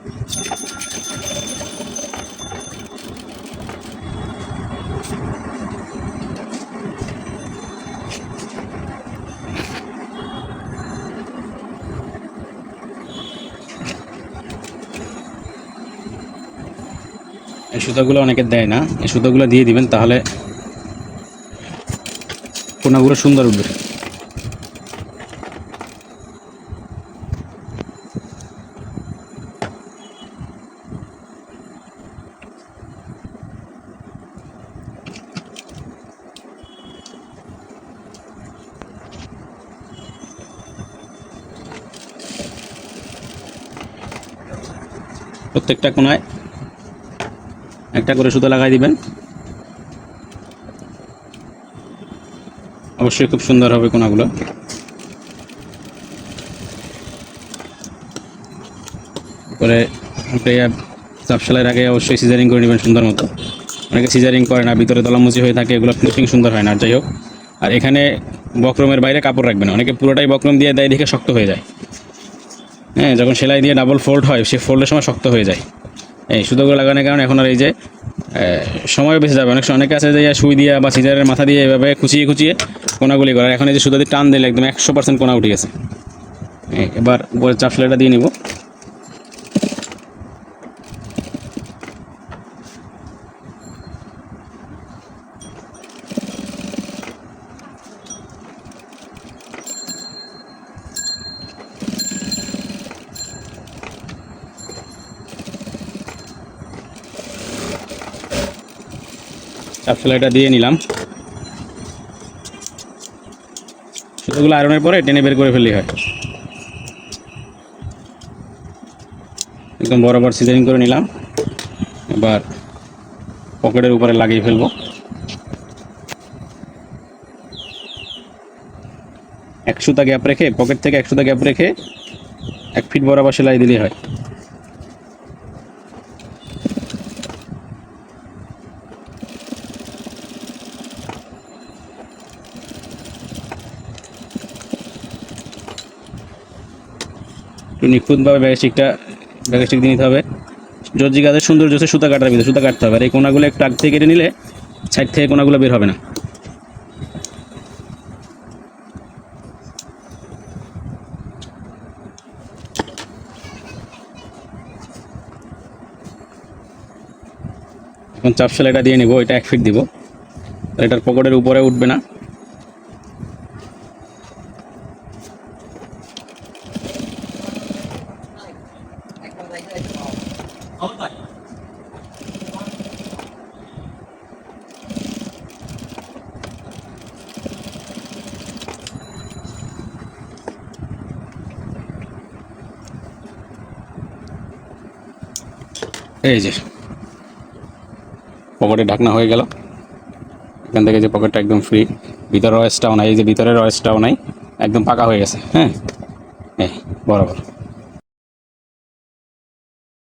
এই সুতাগুলো অনেকে দেয় না, এই সুতাগুলো দিয়ে দিবেন, তাহলে কোনাগুলো সুন্দর উঠবে। প্রত্যেকটা কোনায় একটা করে সুতা লাগাই দিবেন, অবশ্যই খুব সুন্দর হবে কোনাগুলো। পরে চাপ সেলাইয়ের আগে অবশ্যই সিজারিং করে নেবেন সুন্দর মতো। অনেকে সিজারিং করে না, ভিতরে তলামুচি হয়ে থাকে, এগুলো ফিনিশিং সুন্দর হয় না। আর যাই হোক, আর এখানে বক্রমের বাইরে কাপড় রাখবেন, অনেকে পুরোটাই বক্রম দিয়ে দেয়, দেখে শক্ত হয়ে যায়। হ্যাঁ, যখন সেলাই দিয়ে ডাবল ফোল্ড হয়, সে ফোল্ডের সময় শক্ত হয়ে যায়। এই সুতোগুলো লাগানোর কারণে এখন আর এই যে সময় বেঁচে যাবে। অনেকে আছে যে সুই দিয়ে বা সিজারের মাথা দিয়ে এভাবে খুঁচিয়ে খুঁচিয়ে কোনাগুলি করে, এখন এই যে সুতো দিয়ে টান দিলে একদম 100% কোনা উঠে গেছে। এবার উপরে চাপ সেলাইটা দিয়ে নিব। চাপ সেলাইটা দিয়ে নিলাম। সুতোগুলো আয়রনের পরে টেনে বের করে ফেললেই হয়। একদম বরাবর সিজারিং করে নিলাম। এবার পকেটের উপরে লাগিয়ে ফেলবো। এক সুতা গ্যাপ রেখে, পকেট থেকে এক সুতা গ্যাপ রেখে 1 ফিট বরাবর সেলাই দিলেই হয়। একটু নিখুঁতভাবে ব্যাগস্টিক দিয়ে নিতে হবে। জর্জি গাছের সৌন্দর্য হচ্ছে সুতা কাটার ভিতরে সুতা কাটতে হবে। আর এই কোনাগুলো একটু আগ থেকে কেটে নিলে সাইড থেকে কোনাগুলো বের হবে না। এখন চাপ সেলাইটা দিয়ে নিব। এটা 1 ফিট দিব, এটার পকেটের উপরে উঠবে না। এই যে পকেটের ঢাকনা হয়ে গেল। এখান থেকে যে পকেটটা একদম ফ্রি, ভিতরের রয়েসটাও নাই, এই যে ভিতরের রয়েসটাও নাই, একদম পাকা হয়ে গেছে। হ্যাঁ, এই বরাবর।